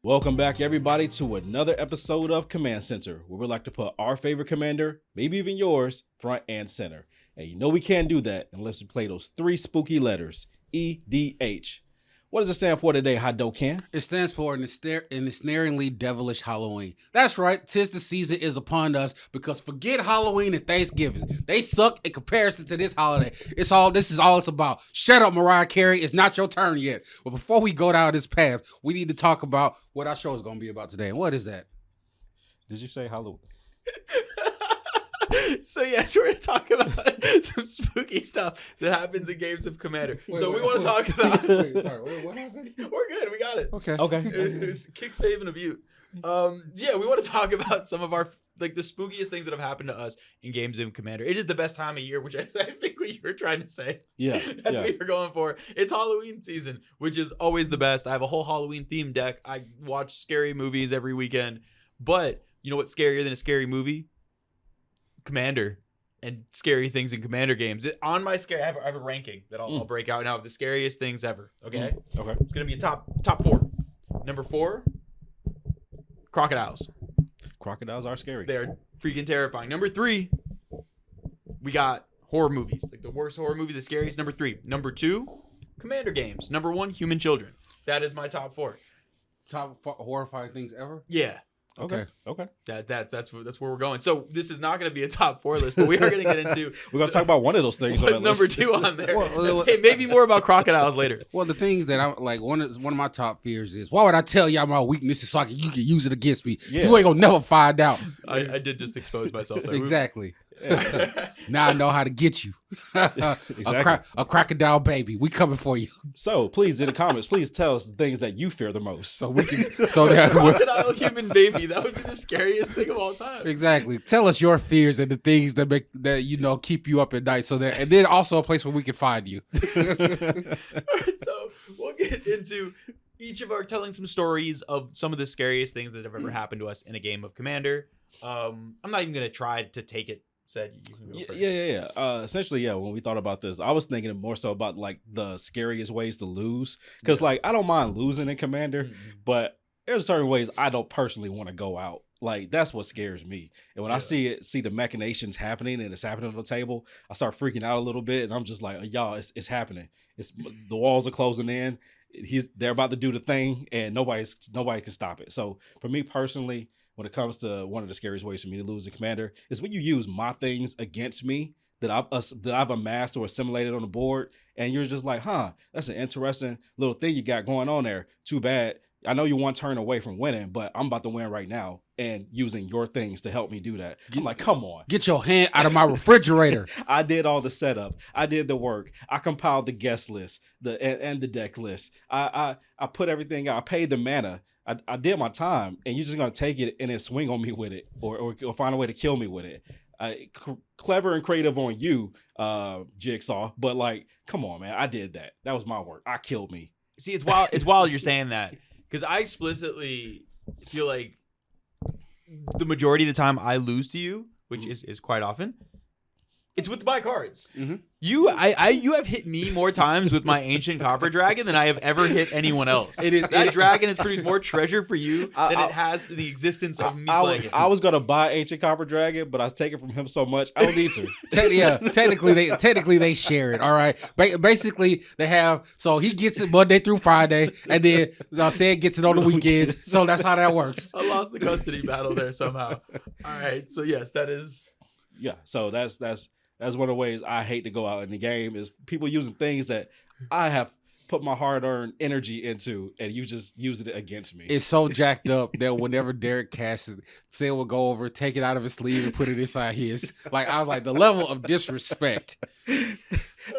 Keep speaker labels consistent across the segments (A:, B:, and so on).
A: Welcome back, everybody, to another episode of Command Center, where we like to put our favorite commander, maybe even yours, front and center. And you know we can't do that unless we play those three spooky letters, EDH. What does it stand for today, Hadoken?
B: It stands for an ensnaringly devilish Halloween. That's right, 'tis the season is upon us, because forget Halloween and Thanksgiving. They suck in comparison to this holiday. This is all it's about. Shut up, Mariah Carey. It's not your turn yet. But before we go down this path, we need to talk about what our show is going to be about today. And what is that?
A: Did you say Halloween?
C: So yes, we're going to talk about some spooky stuff that happens in games of Commander. We want to talk about...
B: Sorry, what happened?
C: We're good, we got it.
A: Okay.
C: It's kick, save, and a view. We want to talk about some of our, the spookiest things that have happened to us in games of Commander. It is the best time of year, which I think what you were trying to say.
A: Yeah.
C: That's what you're going for. It's Halloween season, which is always the best. I have a whole Halloween themed deck. I watch scary movies every weekend. But you know what's scarier than a scary movie? Commander and scary things in Commander games. On my scary, I have a ranking that I'll break out now of the scariest things ever. Okay.
A: Okay.
C: It's gonna be a top 4. Number 4, crocodiles.
A: Crocodiles are scary.
C: They're freaking terrifying. Number 3, we got horror movies, like the worst horror movies, the scariest. Number 3. Number 2, Commander games. Number 1, human children. That is my top 4.
B: Top horrifying things ever?
C: Yeah.
A: Okay.
C: That's where we're going. So this is not going to be a top 4 list, but we are going to get into.
A: We're going to talk about one of those things. On that
C: number
A: list.
C: 2 on there. Maybe more about crocodiles later.
B: Well, the things that I'm like, one of my top fears is, why would I tell y'all my weaknesses so you can use it against me? Yeah. You ain't gonna never find out.
C: I did just expose myself there.
B: Exactly. Yeah. Now I know how to get you.
A: Exactly.
B: A crocodile baby. We coming for you.
A: So please, in the comments, please tell us the things that you fear the most.
B: So we can. So that
C: crocodile human baby. That would be the scariest thing of all time.
B: Exactly. Tell us your fears and the things that make keep you up at night. And then also a place where we can find you.
C: All right, so we'll get into each of our telling some stories of some of the scariest things that have ever happened to us in a game of Commander. I'm not even gonna try to take it. Said you can go first.
A: Yeah. Essentially, when we thought about this, I was thinking more so about like the scariest ways to lose, because like I don't mind losing in Commander, but there's certain ways I don't personally want to go out. Like that's what scares me. And when I see the machinations happening and it's happening on the table, I start freaking out a little bit, and I'm just like, y'all, it's happening. It's the walls are closing in. They're about to do the thing, and nobody can stop it. So for me personally, when it comes to one of the scariest ways for me to lose a commander is when you use my things against me that I've amassed or assimilated on the board, and you're just like, that's an interesting little thing you got going on there. Too bad. I know you're one turn away from winning, but I'm about to win right now, and using your things to help me do that. I'm like, come on.
B: Get your hand out of my refrigerator.
A: I did all the setup. I did the work. I compiled the guest list and the deck list. I put everything out. I paid the mana. I did my time, and you're just going to take it and then swing on me with it or find a way to kill me with it. Clever and creative on you, Jigsaw, but like, come on, man. I did that. That was my work. I killed me.
C: See, it's wild you're saying that, because I explicitly feel like the majority of the time I lose to you, which is quite often, it's with my cards.
B: Mm-hmm.
C: You have hit me more times with my ancient copper dragon than I have ever hit anyone else. That dragon has produced more treasure for you than it has the existence of me playing it.
A: I was gonna buy ancient copper dragon, but I was taking from him so much I don't need to.
B: Technically they share it. All right. Basically they have, so he gets it Monday through Friday, and then Sam gets it on the weekends. So that's how that works.
C: I lost the custody battle there somehow. All right. So yes, that is.
A: Yeah. So that's one of the ways I hate to go out in the game is people using things that I have put my hard-earned energy into, and you just using it against me.
B: It's so jacked up that whenever Derek casts it, Sam will go over, take it out of his sleeve, and put it inside his. Like, I was like, the level of disrespect.
A: All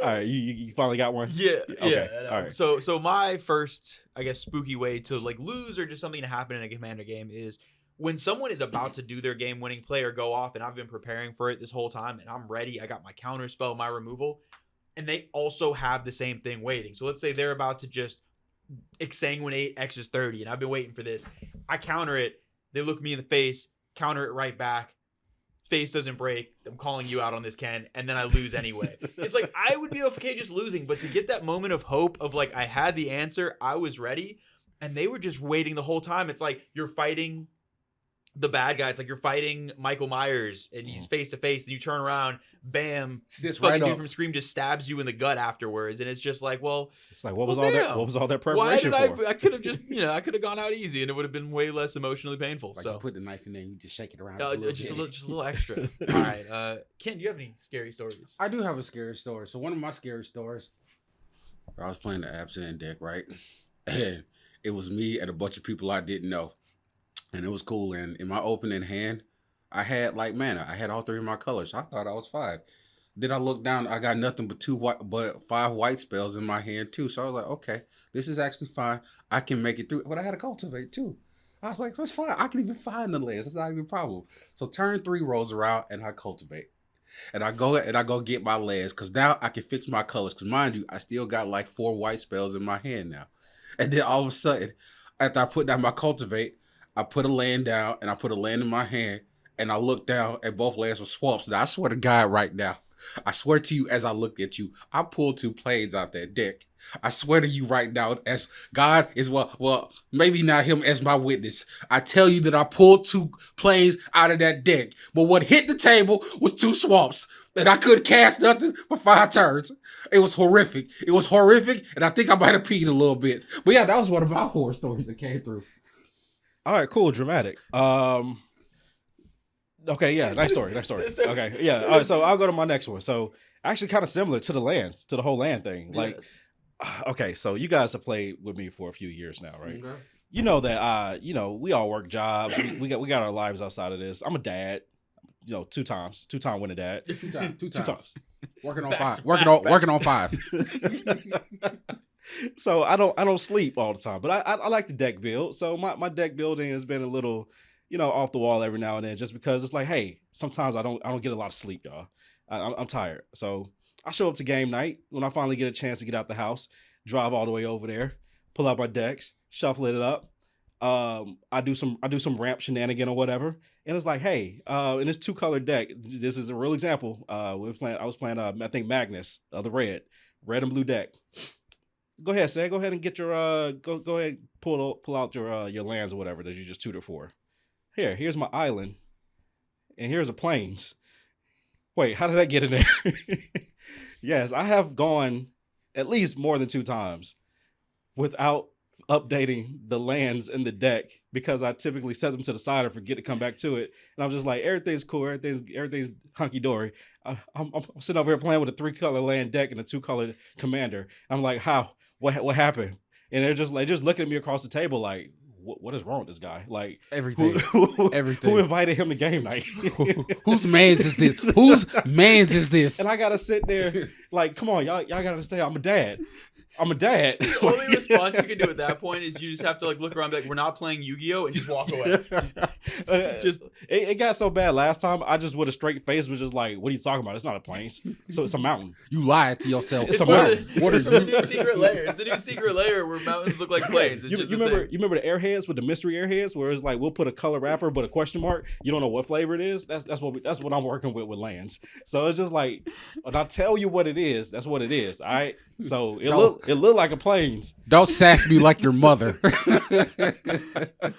A: right, you finally got one?
C: Yeah.
A: Okay.
C: Yeah.
A: All right.
C: So my first, I guess, spooky way to like lose or just something to happen in a Commander game is when someone is about to do their game-winning play or go off, and I've been preparing for it this whole time, and I'm ready, I got my counter spell, my removal, and they also have the same thing waiting. So let's say they're about to just exsanguinate X is 30, and I've been waiting for this. I counter it, they look me in the face, counter it right back, face doesn't break, I'm calling you out on this, Ken, and then I lose anyway. It's like, I would be okay just losing, but to get that moment of hope of like, I had the answer, I was ready, and they were just waiting the whole time. It's like you're fighting the bad guy. It's like you're fighting Michael Myers, and he's face to face, and you turn around, bam,
B: Sits
C: fucking
B: right
C: dude
B: up.
C: from Scream just stabs you in the gut afterwards, and it's just like, well,
A: It's like, what was all that? What was all that
C: why
A: preparation
C: did
A: for?
C: I could have just, I could have gone out easy, and it would have been way less emotionally painful.
B: Like
C: so
B: you put the knife in there and you just shake it around.
C: just a little extra. All right, Ken, do you have any scary stories?
B: I do have a scary story. So one of my scary stories, I was playing the absent deck, right? And it was me and a bunch of people I didn't know. And it was cool. And in my opening hand, I had like mana. I had all 3 of my colors. I thought I was fine. Then I looked down. I got nothing but 5 white spells in my hand too. So I was like, okay, this is actually fine. I can make it through. But I had to cultivate too. I was like, that's fine. I can even find the lands. That's not even a problem. So turn 3 rolls around and I cultivate. And I go get my lands because now I can fix my colors. Because mind you, I still got like 4 white spells in my hand now. And then all of a sudden, after I put down my cultivate, I put a land down and I put a land in my hand. And I looked down and both lands were swamps. Now I swear to God right now, I swear to you as I look at you, I pulled 2 planes out that deck. I swear to you right now, as God is well, maybe not him as my witness. I tell you that I pulled 2 planes out of that deck. But what hit the table was 2 swamps. And I couldn't cast nothing for 5 turns. It was horrific. And I think I might have peed a little bit. But yeah, that was one of my horror stories that came through.
A: All right, cool, dramatic. Okay, yeah, nice story. Okay, yeah. All right, so I'll go to my next one. So actually kind of similar to the whole land thing. Like, okay, so you guys have played with me for a few years now, right?
B: Okay.
A: You know that we all work jobs. We got our lives outside of this. I'm a dad, 2 times. 2-time winning dad.
B: 2 times. 2
A: 2
B: times.
A: times.
B: Working on
C: Back
B: 5.
C: to
B: Working on 5.
A: So I don't sleep all the time, but I like the deck build. So my deck building has been a little, off the wall every now and then, just because it's like, hey, sometimes I don't get a lot of sleep, y'all. I'm tired. So I show up to game night when I finally get a chance to get out the house, drive all the way over there, pull out my decks, shuffle it up. I do some ramp shenanigan or whatever, and it's like, hey, in this 2-color deck, this is a real example. I was playing I think Magnus, the red and blue deck. Go ahead, Sam. Go ahead and get your go ahead, pull out your lands or whatever that you just tutored for. Here's my island, and here's the plains. Wait, how did that get in there? Yes, I have gone at least more than 2 times without updating the lands in the deck because I typically set them to the side or forget to come back to it. And I'm just like, everything's cool, everything's hunky dory. I'm sitting over here playing with a 3-color land deck and a 2-color commander. I'm like, how? What happened? And they're just looking at me across the table like, what is wrong with this guy? Like
B: Everything. Everything.
A: Who invited him to game night?
B: Whose man's is this? Whose man's is this?
A: And I gotta sit there like, come on, y'all gotta understand. I'm a dad.
C: The only response you can do at that point is you just have to look around and be like, we're not playing Yu-Gi-Oh! And just walk away.
A: It got so bad last time, I just with a straight face was just like, what are you talking about? It's not a plains. So it's a mountain.
B: You lied to yourself.
A: It's a mountain.
B: What are
C: the
B: you?
C: new secret layer. It's the new secret layer where mountains look like plains. It's
A: You
C: just
A: remember the airheads with the mystery airheads where it's like we'll put a color wrapper but a question mark. You don't know what flavor it is. That's what I'm working with lands. So it's just like when I tell you what it is, that's what it is. All right. So it look like a plains.
B: Don't sass me like your mother.
A: It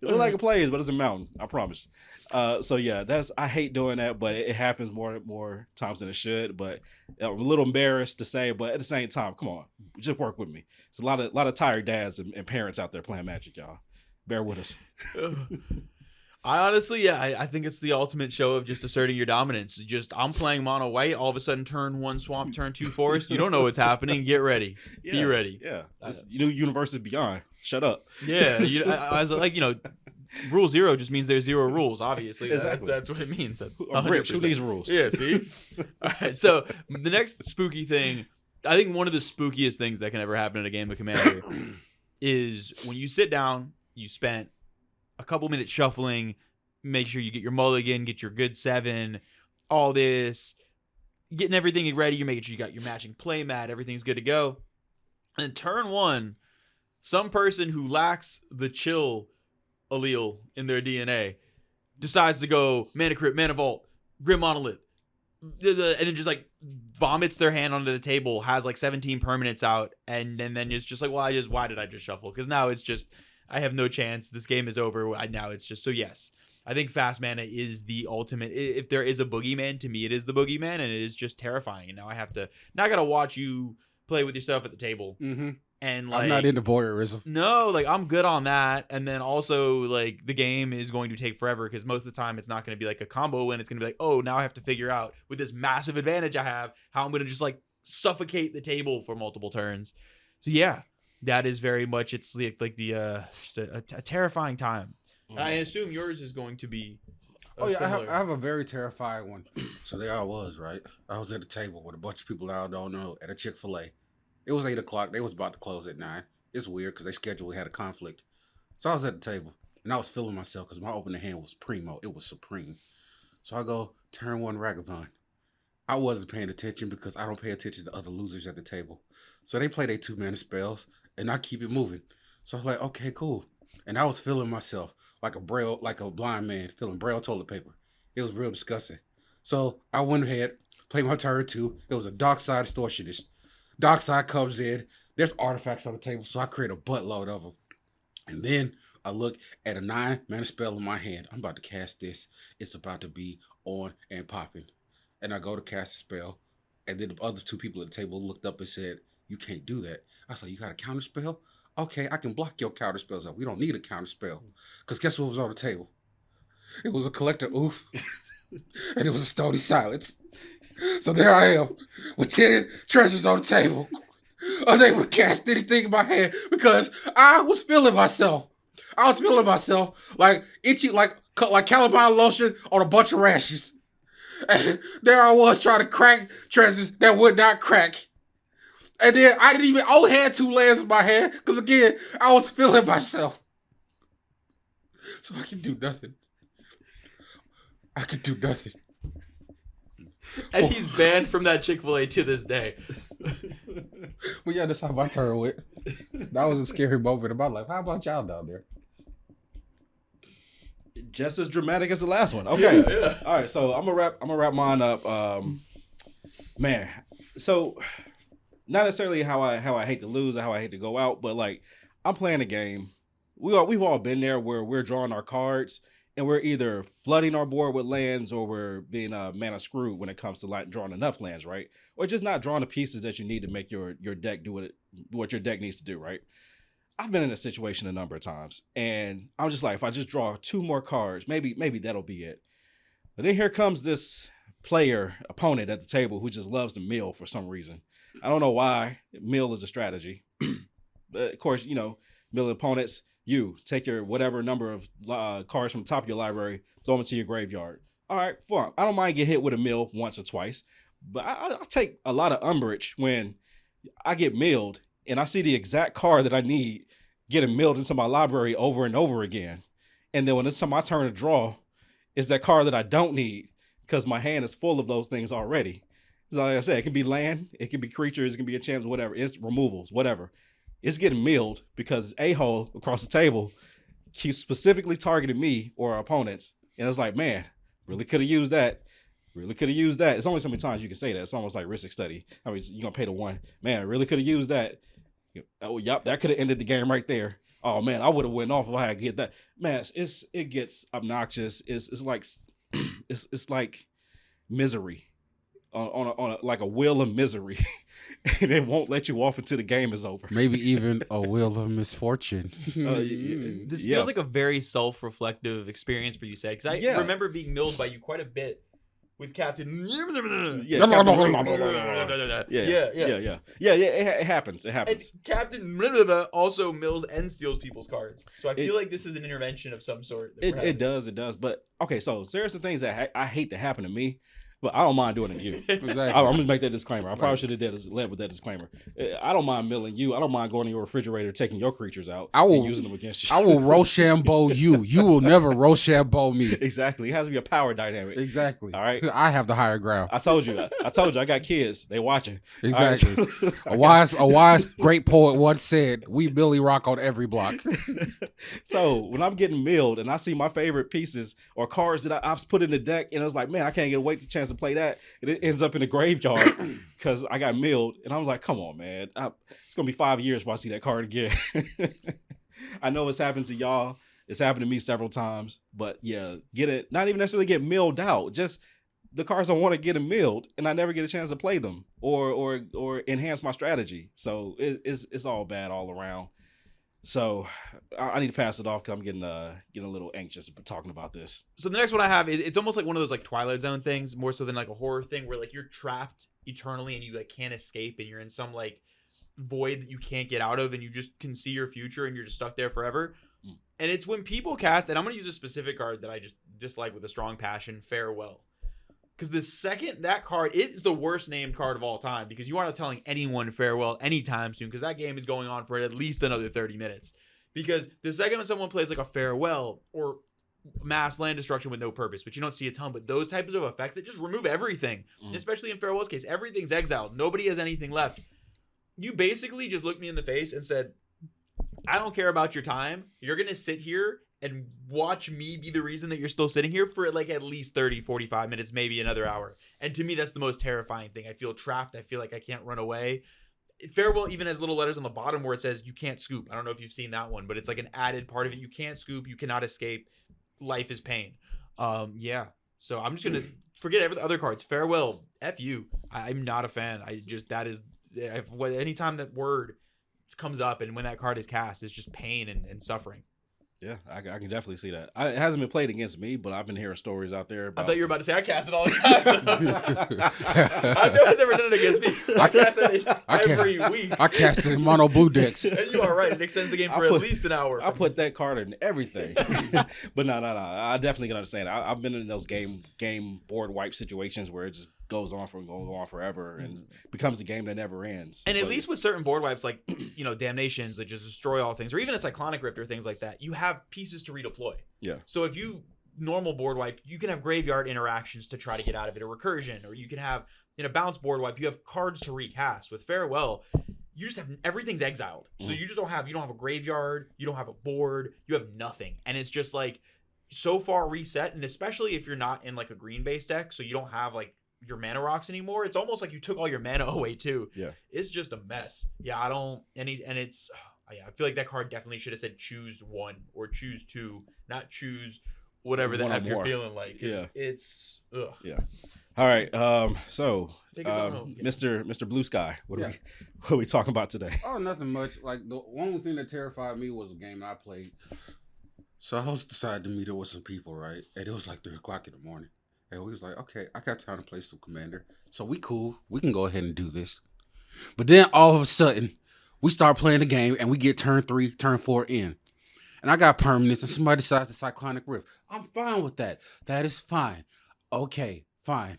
A: look like a plains, but it's a mountain. I promise. So yeah, I hate doing that, but it happens more times than it should. But I'm a little embarrassed to say, but at the same time, come on, just work with me. It's a lot of tired dads and parents out there playing Magic, y'all. Bear with us.
C: I honestly, I think it's the ultimate show of just asserting your dominance. I'm playing mono white. All of a sudden, turn 1 swamp, turn 2 forest. You don't know what's happening. Get ready.
A: Yeah,
C: be ready.
A: Yeah. This universe is beyond. Shut up.
C: Yeah. I was like, rule 0 just means there's 0 rules. Obviously,
A: Exactly.
C: That's what it means. That's
A: I'm rich. Who
C: 100%.
A: needs rules?
C: Yeah. See. All right. So the next spooky thing, I think one of the spookiest things that can ever happen in a game of Commander is when you sit down. You spent a couple minutes shuffling, make sure you get your mulligan, get your good 7, all this, getting everything ready. You're making sure you got your matching play mat, everything's good to go. And turn 1, some person who lacks the chill allele in their DNA decides to go Mana Crypt, Mana Vault, Grim Monolith, and then just like vomits their hand onto the table, has like 17 permanents out, and then it's just like, well, why did I just shuffle? Because now it's just, I have no chance. This game is over. Now it's just, so yes, I think fast mana is the ultimate. If there is a boogeyman, to me, it is the boogeyman, and it is just terrifying. And now I gotta watch you play with yourself at the table.
B: Mm-hmm.
C: And like,
B: I'm not into voyeurism.
C: No, like I'm good on that. And then also like the game is going to take forever because most of the time it's not going to be like a combo win. It's going to be like, oh, now I have to figure out with this massive advantage I have how I'm going to just like suffocate the table for multiple turns. So yeah, that is very much, it's like the just a terrifying time. I assume yours is going to be.
B: Oh yeah, I have a very terrifying one. So there I was, right? I was at a table with a bunch of people that I don't know at a Chick-fil-A. It was 8 o'clock. They was about to close at 9. It's weird because they schedule had a conflict. So I was at the table and I was feeling myself because my opening hand was primo. It was supreme. So I go turn 1 Ragavan. I wasn't paying attention because I don't pay attention to other losers at the table. So they play their 2-mana spells and I keep it moving. So I'm like, okay, cool. And I was feeling myself like a blind man feeling Braille toilet paper. It was real disgusting. So I went ahead, played my turn 2. It was a Dark Side Extortionist. Dark Side comes in. There's artifacts on the table, so I create a buttload of them. And then I look at a 9-mana spell in my hand. I'm about to cast this. It's about to be on and popping. And I go to cast a spell. And then the other 2 people at the table looked up and said, you can't do that. I was like, you got a counter spell? Okay, I can block your counter spells up. We don't need a counter spell. Because guess what was on the table? It was a Collector Oof. And it was a Stony Silence. So there I am with 10 treasures on the table, unable to cast anything in my hand because I was feeling myself. I was feeling myself like itchy, like calamine lotion on a bunch of rashes. And there I was trying to crack treasures that would not crack. And then I only had 2 lands in my hand because again, I was feeling myself. So I could do nothing.
C: And he's banned from that Chick-fil-A to this day.
B: But yeah, that's how my turn went. That was a scary moment in my life. How about y'all down there?
A: Just as dramatic as the last one. Okay. Yeah. All right. So I'm gonna wrap mine up. Man. So not necessarily how I hate to lose or how I hate to go out, but like I'm playing a game. We've all been there where we're drawing our cards. And we're either flooding our board with lands or we're being mana screwed when it comes to like drawing enough lands, right? Or just not drawing the pieces that you need to make your deck do what your deck needs to do, right? I've been in a situation a number of times, and I'm just like, if I just draw 2 more cards, maybe that'll be it. But then here comes this opponent at the table who just loves to mill for some reason. I don't know why. Mill is a strategy. But of course, mill opponents. You take your whatever number of cards from the top of your library, throw them into your graveyard. All right, fine. I don't mind get hit with a mill once or twice, but I take a lot of umbrage when I get milled and I see the exact card that I need getting milled into my library over and over again. And then when it's my turn to draw, it's that card that I don't need because my hand is full of those things already. So like I said, it can be land, it can be creatures, it can be enchantments, whatever. It's removals, whatever. It's getting milled because a-hole across the table keeps specifically targeting me or our opponents. And it's like, man, really could have used that. It's only so many times you can say that. It's almost like risk study. I mean, you're going to pay the 1. Man, really could have used that. Oh, yep, that could have ended the game right there. Oh, man, I would have went off if I had get that. Man, it gets obnoxious. It's like it's like misery. On like a wheel of misery, and it won't let you off until the game is over.
B: Maybe even a wheel of misfortune.
C: This feels like a very self-reflective experience for you, Sad, because I remember being milled by you quite a bit with Captain.
A: Yeah. It happens. And
C: Captain also mills and steals people's cards. So I feel like this is an intervention of some sort.
A: It does. But okay, so there's some things that I hate to happen to me. But I don't mind doing it to you.
B: Exactly.
A: I'm going to make that disclaimer. I probably should have led with that disclaimer. I don't mind milling you. I don't mind going to your refrigerator, taking your creatures out, and using them against you.
B: I will Rochambeau you. You will never Rochambeau me.
A: Exactly. It has to be a power dynamic.
B: Exactly.
A: All right.
B: I have the higher ground.
A: I told you. I got kids. They watching.
B: Exactly. Right. A wise great poet once said, "We Billy Rock on every block."
A: So when I'm getting milled and I see my favorite pieces or cards that I've put in the deck, and it's like, man, I can't get a chance to play that, and it ends up in the graveyard because I got milled. And I was like, come on, man. It's going to be 5 years before I see that card again. I know it's happened to y'all. It's happened to me several times. But yeah, get it. Not even necessarily get milled out. Just the cards don't want to get milled, and I never get a chance to play them or enhance my strategy. So it's all bad all around. So I need to pass it off because I'm getting a little anxious talking about this.
C: So the next one I have, it's almost like one of those like Twilight Zone things, more so than like a horror thing, where like you're trapped eternally and you like can't escape, and you're in some like void that you can't get out of, and you just can see your future, and you're just stuck there forever. And it's when people cast, and I'm going to use a specific card that I just dislike with a strong passion, Farewell. Because the second that card, it's the worst named card of all time, because you aren't telling anyone farewell anytime soon, because that game is going on for at least another 30 minutes. Because the second when someone plays like a farewell or mass land destruction with no purpose, which you don't see a ton, but those types of effects that just remove everything, especially in farewell's case, everything's exiled. Nobody has anything left. You basically just looked me in the face and said, I don't care about your time. You're going to sit here and watch me be the reason that you're still sitting here for like at least 30, 45 minutes, maybe another hour. And to me, that's the most terrifying thing. I feel trapped. I feel like I can't run away. Farewell even has little letters on the bottom where it says you can't scoop. I don't know if you've seen that one, but it's like an added part of it. You can't scoop. You cannot escape. Life is pain. Yeah. So I'm just going to forget every other cards. Farewell. F you. I'm not a fan. Anytime that word comes up and when that card is cast, it's just pain and suffering.
A: Yeah, I can definitely see that. It hasn't been played against me, but I've been hearing stories out there about...
C: I thought you were about to say I cast it all the time. I've never done it against me. I cast that every week.
B: I cast it in mono blue decks.
C: And you are right. It extends the game for at least an hour.
A: I put that card in everything. But no. I definitely can understand. I've been in those game board wipe situations where it just goes on forever and becomes a game that never ends.
C: And at least with certain board wipes, like, Damnations that just destroy all things, or even a Cyclonic Rift or things like that, you have pieces to redeploy.
A: Yeah.
C: So if you normal board wipe, you can have graveyard interactions to try to get out of it, a recursion, or you can have in a bounce board wipe, you have cards to recast. With Farewell, you just have everything's exiled. So you don't have a graveyard, you don't have a board, you have nothing. And it's just like so far reset. And especially if you're not in like a green based deck, so you don't have like your mana rocks anymore, it's almost like you took all your mana away too.
A: Yeah.
C: It's just a mess. Yeah, I feel like that card definitely should have said choose one or choose two, not choose whatever the heck you're feeling like.
A: Yeah.
C: It's ugh.
A: Yeah. All right. So
C: Take us on home.
A: Mr. Blue Sky, what are we talking about today?
B: Oh, nothing much. Like the only thing that terrified me was a game I played. So I was decided to meet up with some people, right? And it was like 3:00 in the morning. And we was like, okay, I got time to play some Commander. So we cool. We can go ahead and do this. But then all of a sudden, we start playing the game and we get turn 3, turn 4 in. And I got permanents and somebody decides to Cyclonic Rift. I'm fine with that. That is fine. Okay, fine.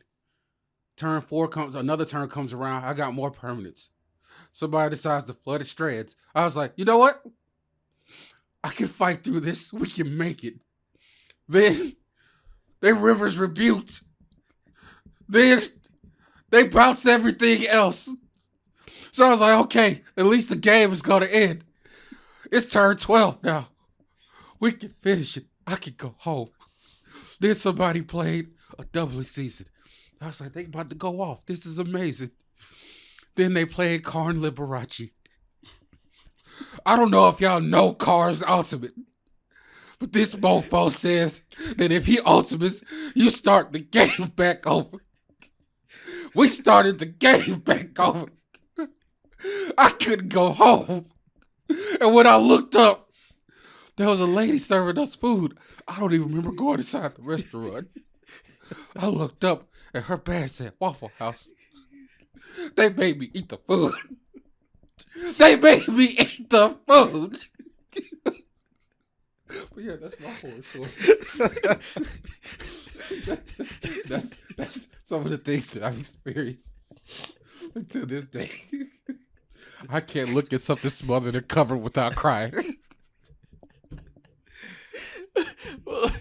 B: Turn 4 comes, another turn comes around. I got more permanents. Somebody decides to Flooded Strands. I was like, you know what? I can fight through this. We can make it. Then they Rivers rebuked. Then they bounced everything else. So I was like, okay, at least the game is going to end. It's turn 12 now. We can finish it. I can go home. Then somebody played a doubling season. I was like, they about to go off. This is amazing. Then they played Karn Liberace. I don't know if y'all know Karn's Ultimate. But this mofo says that if he ultimates, you start the game back over. We started the game back over. I couldn't go home. And when I looked up, there was a lady serving us food. I don't even remember going inside the restaurant. I looked up and her badge said Waffle House. They made me eat the food. They made me eat the food. But yeah, that's my horror story. that's some of the things that I've experienced until this day. I can't look at something smothered and covered without crying.
C: Well,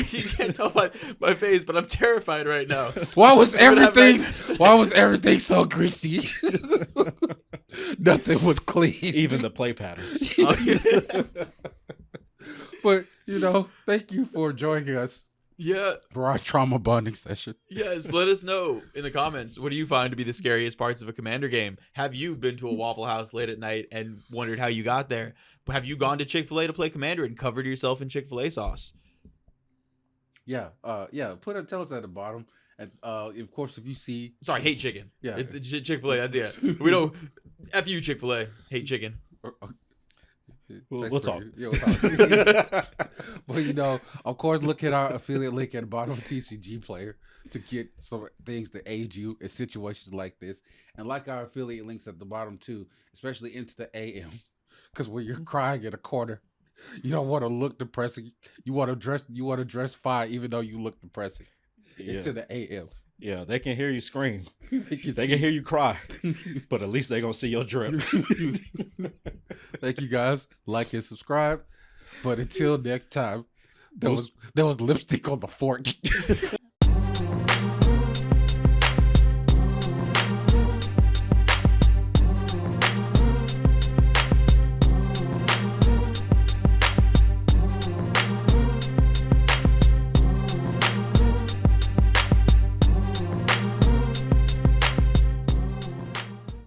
C: you can't tell by my face, but I'm terrified right now.
B: Why was everything so greasy? Nothing was clean.
A: Even the play patterns.
B: But, thank you for joining us
C: Yeah.
B: Broad trauma bonding session.
C: Yes, let us know in the comments. What do you find to be the scariest parts of a Commander game? Have you been to a Waffle House late at night and wondered how you got there? Have you gone to Chick-fil-A to play Commander and covered yourself in Chick-fil-A sauce?
B: Yeah, tell us at the bottom. And of course, if you see,
C: Sorry, hate chicken.
B: Yeah.
C: It's Chick-fil-A. That's it. We don't. F you, Chick-fil-A. Hate chicken.
A: We'll talk.
B: Yeah, we'll talk. But of course, look at our affiliate link at the bottom of TCG Player to get some things to aid you in situations like this, and like our affiliate links at the bottom too, especially into the AM, because when you're crying in a corner, you don't want to look depressing. You want to dress fine, even though you look depressing.
A: Yeah.
B: Into the AM.
A: Yeah, they can hear you scream. They can hear you cry. But at least they're going to see your drip.
B: Thank you guys. Like and subscribe. But until next time, there was lipstick on the fork.